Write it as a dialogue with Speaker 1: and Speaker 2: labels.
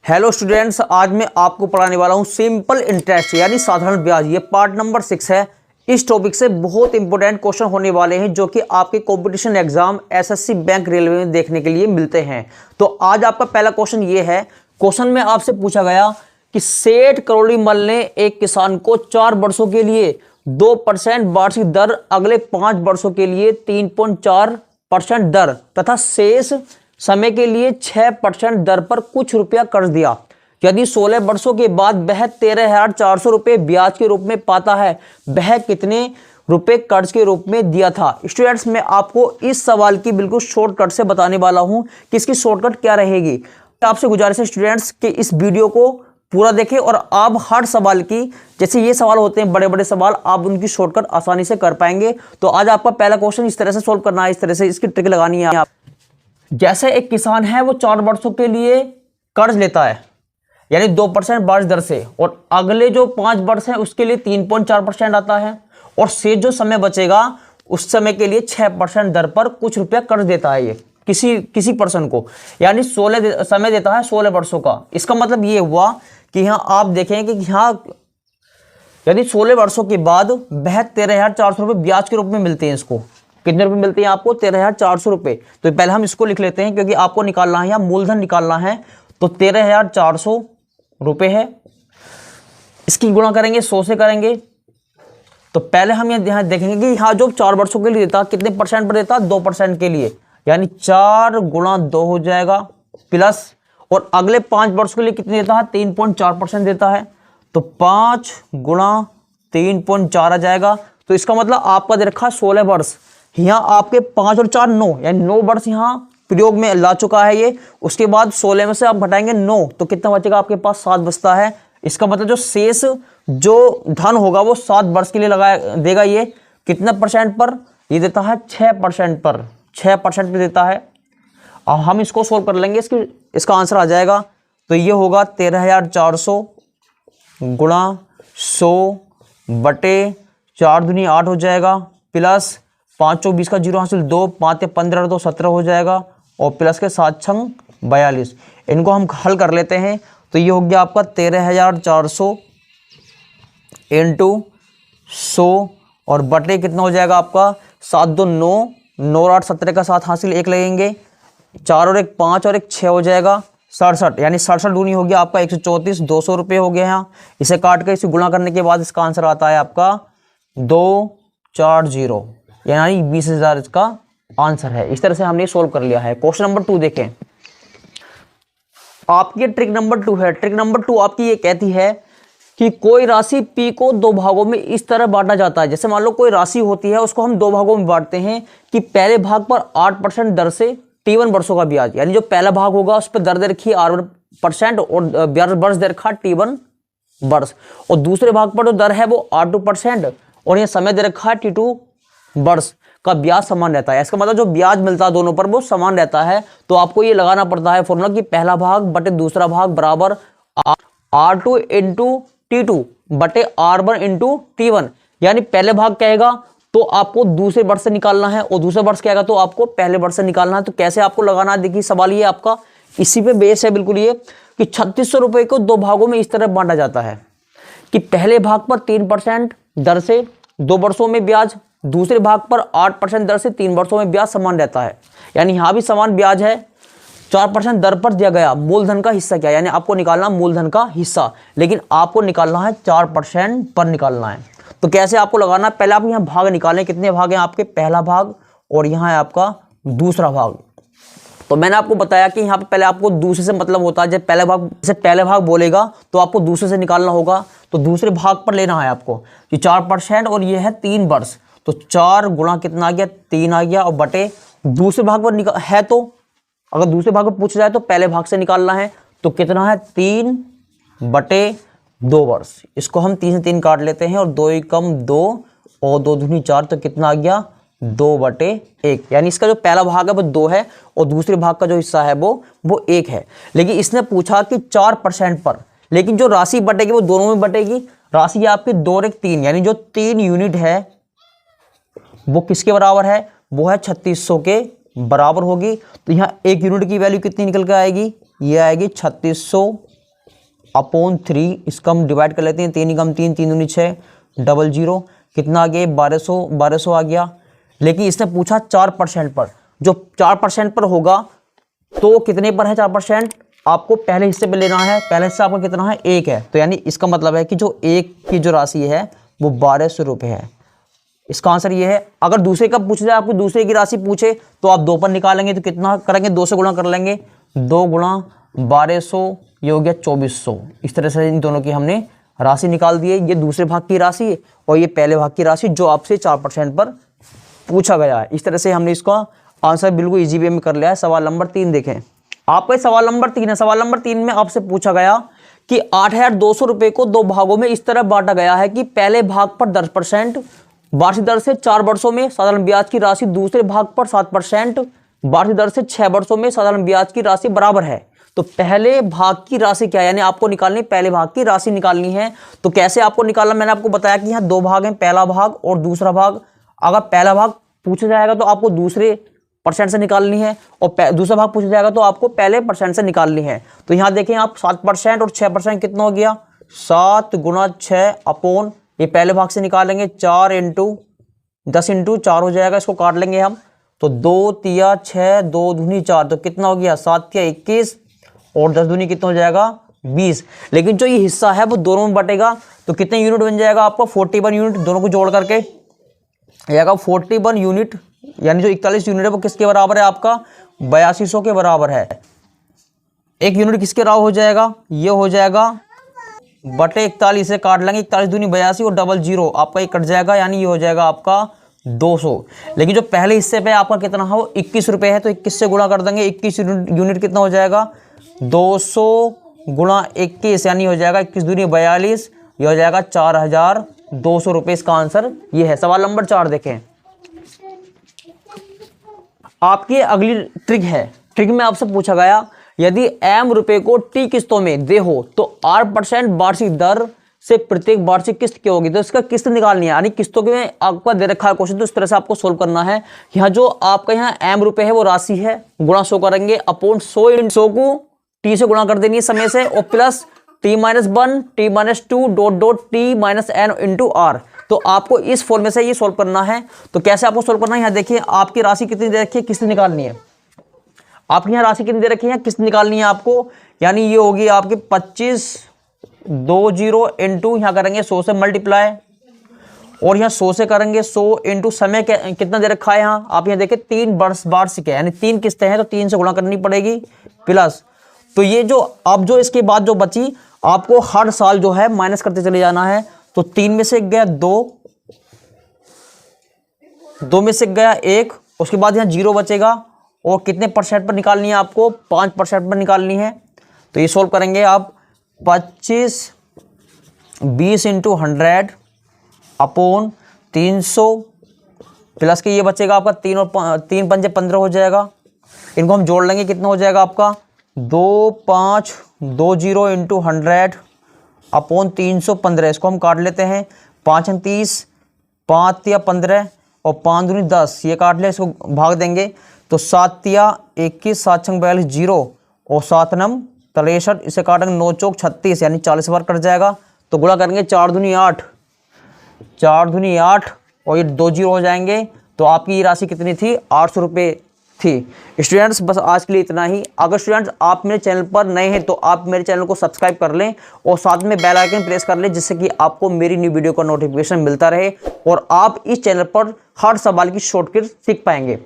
Speaker 1: Hello students, आज मैं आपको पढ़ाने वाला हूं सिंपल इंटरेस्ट यानी साधारण ब्याज। ये पार्ट नंबर 6 है। इस टॉपिक से बहुत इंपॉर्टेंट क्वेश्चन होने वाले हैं जो कि आपके competition exam SSC bank railway में देखने के लिए मिलते हैं। तो आज आपका पहला क्वेश्चन ये है। क्वेश्चन में आपसे पूछा गया कि सेठ करोड़ीमल ने एक किसान को 4 वर्षों के लिए 2% वार्षिक दर, अगले 5 वर्षों के लिए 3.4% दर तथा शेष समय के लिए 6% दर पर कुछ रुपया कर्ज दिया। यदि 16 वर्षों के बाद वह 13,400 रुपये ब्याज के रूप में पाता है, वह कितने रुपए कर्ज के रूप में दिया था। स्टूडेंट्स, मैं आपको इस सवाल की बिल्कुल शॉर्टकट से बताने वाला हूं कि इसकी शॉर्टकट क्या रहेगी। आपसे गुजारिश है स्टूडेंट्स कि इस वीडियो को पूरा देखें और आप हर सवाल की, जैसे ये सवाल होते हैं बड़े बड़े सवाल, आप उनकी शॉर्टकट आसानी से कर पाएंगे। तो आज आपका पहला क्वेश्चन इस तरह से सोल्व करना है, इस तरह से इसकी ट्रिक लगानी है आप। जैसे एक किसान है वो 4 वर्षों के लिए कर्ज लेता है यानी 2% ब्याज दर से, और अगले जो 5 वर्ष है उसके लिए 3.4% आता है, और शेष जो समय बचेगा उस समय के लिए 6% दर पर कुछ रुपया कर्ज देता है ये किसी पर्सन को, यानी 16 समय देता है 16 वर्षों का। इसका मतलब ये हुआ कि यहाँ आप देखेंगे कि यहाँ यदि 16 वर्षों के बाद वह 13,400 रुपये ब्याज के रूप में मिलते हैं। इसको कितने रुपए मिलते हैं आपको? 13,400 रुपये। तो पहले हम इसको लिख लेते हैं क्योंकि आपको निकालना है या मूलधन निकालना है। तो 13,400 रुपये है, इसकी गुणा करेंगे 100 से करेंगे। तो पहले हम यहाँ देखेंगे कि यहाँ जो 4 वर्षों के लिए देता, कितने परसेंट पर देता? 2% के लिए, यानी 4 गुणा 2 हो जाएगा प्लस, और अगले 5 वर्षों के लिए कितने देता है? 3.4% देता है। तो 5 गुणा 3.4 आ जाएगा। तो इसका मतलब आपका दे रखा है 16 वर्ष। यहाँ आपके 5 और 4 9, यानी 9 वर्ष यहाँ प्रयोग में ला चुका है ये। उसके बाद 16 में से आप घटाएंगे 9, तो कितना बचेगा आपके पास? 7 बचता है। इसका मतलब जो शेष जो धन होगा वो 7 वर्ष के लिए लगाया देगा। ये कितना परसेंट पर? ये देता है 6% पर, 6% पे देता है। अब हम इसको सोल्व कर लेंगे, इसका आंसर आ जाएगा। तो ये होगा 13,400 गुणा 100 बटे 4 दूनी 8 हो जाएगा, प्लस 5 चौक 20 का 0 हासिल 2, 5 15 तो 17 हो जाएगा, और प्लस के 7 छंग 42। इनको हम हल कर लेते हैं। तो ये हो गया आपका 13,400 इंटू 100 और बटे कितना हो जाएगा आपका? 7 2 9, 9 8 17 का 7 हासिल 1 लगेंगे, 4 और 1 5 और 1 6 हो जाएगा 67, यानी 67 दूनी हो गया आपका 134, 200 रुपये हो गया यहाँ। इसे काट कर इसे गुणा करने के बाद इसका आंसर आता है आपका 240, यानी 20,000 इसका आंसर है। इस तरह से हमने सोल्व कर लिया है। क्वेश्चन नंबर 2 देखें। आपकी ट्रिक नंबर 2 है। ट्रिक नंबर 2 आपकी ये कहती है कि कोई राशि P को 2 भागों में इस तरह बांटा जाता है। जैसे मान लो कोई राशि होती है, उसको हम 2 भागों में बांटते हैं कि पहले भाग पर 8% दर से T1 वर्षों का ब्याज, यानी जो पहला भाग होगा उस पर दर दे रखी 8% और ब्याज वर्ष दे रखा T1 वर्ष, और दूसरे भाग पर जो दर है वो 8% और ये समय दे रखा है T2 वर्ष का ब्याज समान रहता है। इसका मतलब जो ब्याज मिलता है दोनों पर वो समान रहता है। तो आपको ये लगाना पड़ता है फॉर्मूला कि पहला भाग बटे दूसरा भाग बराबर R2 इंटू T2 बटे R1 इंटू T1, यानी पहले भाग कहेगा तो आपको दूसरे वर्ष से निकालना है, और दूसरे वर्ष कहेगा तो आपको पहले वर्ष से निकालना है। तो कैसे आपको लगाना है, देखिए सवाल ये आपका इसी पे बेस है बिल्कुल, ये कि 3600 रुपये को 2 भागों में इस तरह बांटा जाता है कि पहले भाग पर 3% दर से 2 वर्षों में ब्याज, दूसरे भाग पर 8% दर से 3 वर्षों में ब्याज समान रहता है। यानी यहाँ भी समान ब्याज है, 4% दर पर दिया गया। मूलधन का हिस्सा क्या, यानी आपको निकालना मूलधन का हिस्सा, लेकिन आपको निकालना है 4% पर निकालना है। तो कैसे आपको लगाना है, पहले आप यहाँ भाग निकालें। कितने भाग हैं आपके? पहला भाग और यहाँ है आपका दूसरा भाग। तो मैंने आपको बताया कि यहाँ पे पहले आपको दूसरे से मतलब होता है, जब पहले भाग बोलेगा तो आपको दूसरे से निकालना होगा। तो दूसरे भाग पर लेना है आपको कि 4% और ये है 3 वर्ष। तो 4 गुणा कितना आ गया? 3 आ गया, और बटे दूसरे भाग पर है, तो अगर दूसरे भाग पर पूछा जाए तो पहले भाग से निकालना है। तो कितना है? 3 बटे 2 वर्ष। इसको हम 3 से 3 काट लेते हैं, और 2 एकम 2 और 2 दूनी 4, तो कितना आ गया? 2 बटे 1, यानी इसका जो पहला भाग है वो 2 है और दूसरे भाग का जो हिस्सा है वो 1 है। लेकिन इसने पूछा कि 4% पर, लेकिन जो राशि बटेगी वो दोनों में बटेगी। राशि आपकी 2 और 1 3, यानी जो 3 यूनिट है वो किसके बराबर है? वो है 3600 के बराबर होगी। तो यहाँ 1 यूनिट की वैल्यू कितनी निकल कर आएगी? ये आएगी 3600 अपॉन 3, इसका हम डिवाइड कर लेते हैं, 3 कम 3, 3 दूनी 6, 00 कितना आ गया 1200 आ गया। लेकिन इसने पूछा 4% पर, जो 4% पर होगा तो कितने पर है 4%, आपको पहले हिस्से पे लेना है, पहले हिस्सा आपका कितना है 1 है, तो यानी इसका मतलब है कि जो 1 की जो राशि है वो 1200 रुपये है। इसका आंसर ये है। अगर दूसरे का पूछ जाए, आपको दूसरे की राशि पूछे तो आप 2 पर निकालेंगे तो कितना करेंगे, 2 से गुणा कर लेंगे, 2 गुणा 1200 ये हो गया 2400। इस तरह से इन दोनों की हमने राशि निकाल दी है। ये दूसरे भाग की राशि है और ये पहले भाग की राशि जो आपसे 4% पर पूछा गया है। इस तरह से हमने इसका आंसर बिल्कुल इजी वे में कर लिया है। सवाल नंबर 3 देखें, आपका सवाल नंबर 3 है। सवाल नंबर 3 में आपसे पूछा गया कि 8200 रुपये को 2 भागों में इस तरह बांटा गया है कि पहले भाग पर 10% वार्षिक दर से 4 वर्षों में साधारण ब्याज की राशि, दूसरे भाग पर 7% वार्षिक दर से 6 वर्षों में साधारण ब्याज की राशि बराबर है। तो पहले भाग की राशि क्या है, यानी आपको निकालनी, पहले भाग की राशि निकालनी है। तो कैसे आपको निकालना, मैंने आपको बताया कि यहाँ 2 भाग हैं, पहला भाग और दूसरा भाग। अगर पहला भाग पूछा जाएगा तो आपको दूसरे % से निकालनी है और दूसरा भाग पूछा जाएगा तो आपको पहले % से निकालनी है। तो यहाँ देखें आप 7% और 6% कितना हो गया, 7 गुणा 6 अपॉन, ये पहले भाग से निकालेंगे 4 इंटू 10 इंटू 4 हो जाएगा, इसको काट लेंगे हम तो 2 तिया 6, 2 दूनी 4, तो कितना हो गया 7 तिया 21 और 10 दूनी कितना हो जाएगा 20। लेकिन जो ये हिस्सा है वो दोनों में बटेगा तो कितने यूनिट बन जाएगा आपका 41 यूनिट, दोनों को जोड़ करके आएगा 41 यूनिट, यानी जो 41 यूनिट है वो किसके बराबर है आपका 8200 के बराबर है। एक यूनिट किसके बराबर हो जाएगा, ये हो जाएगा बटे 41 से काट लेंगे, 41 दूनी 82 और 00 आपका ये कट जाएगा, यानी ये हो जाएगा आपका 200। लेकिन जो पहले हिस्से पे आपका कितना है वो 21 रुपये है, तो 21 से गुणा कर देंगे, 21 यूनिट कितना हो जाएगा 200 गुणा 21, यानी हो जाएगा 21 दूनी 42, ये हो जाएगा 4200 रुपये। इसका आंसर ये है। सवाल नंबर 4 देखें, आपकी अगली ट्रिक है। ट्रिक में आपसे पूछा गया यदि m रुपए को t किस्तों में दे हो तो 8% वार्षिक दर से प्रत्येक वार्षिक किस्त क्या होगी, तो इसका किस्त निकालनी है, यानी किस्तों में आपका दे रखा है क्वेश्चन, तो इस तरह से आपको सोल्व करना है। यहाँ जो आपका यहाँ m रुपए है वो राशि है, गुणा 100 करेंगे अपॉन 100 × 100 को t से गुणा कर देनी है समय से, और plus t-1 t-2 dot dot t-n into r। तो आपको इस फॉर्मूले से ये सोल्व करना है। तो कैसे आपको सोल्व करना है, यहाँ देखिए आपकी राशि कितनी दे रखी है, किस्त निकालनी है। आपकी यहाँ राशि कितनी दे रखी है, किस्त निकालनी है आपको, यानी ये होगी आपके 2520 इंटू यहाँ करेंगे 100 से मल्टीप्लाई, और यहाँ 100 से करेंगे 100 इंटू समय कितना दे रखा है यहाँ, आप यहाँ देखिए 3 वार्षिक है, यानी 3 किस्तें हैं तो 3 से गुणा करनी पड़ेगी प्लस। तो ये जो अब जो इसके बाद जो बची आपको हर साल जो है माइनस करते चले जाना है। तो 3 में से गया 2 में से गया 1, उसके बाद यहाँ 0 बचेगा, और कितने % पर निकालनी है आपको 5% पर निकालनी है। तो ये सोल्व करेंगे आप 2520 इंटू 100 अपॉन 300 प्लस के ये बचेगा आपका 3 और 3 पंजे 15 हो जाएगा। इनको हम जोड़ लेंगे, कितना हो जाएगा आपका 2520 इंटू 100 अपॉन 315। इसको हम काट लेते हैं, 5 × 30 5 या 15 और 5 दूनी 10, ये काट ले, इसको भाग देंगे तो 7 या 21 7 × 42 0 और 7 नम 63, इसे काटेंगे 9 चौक 36, यानी 40 बार कट जाएगा। तो गुणा करेंगे 4 दूनी 8 और ये 2 0 हो जाएंगे। तो आपकी ये राशि कितनी थी 800 रुपये थी। स्टूडेंट्स बस आज के लिए इतना ही। अगर स्टूडेंट्स आप मेरे चैनल पर नए हैं तो आप मेरे चैनल को सब्सक्राइब कर लें और साथ में बेल आइकन प्रेस कर लें, जिससे कि आपको मेरी न्यू वीडियो का नोटिफिकेशन मिलता रहे और आप इस चैनल पर हर सवाल की शॉर्टकट सीख पाएंगे।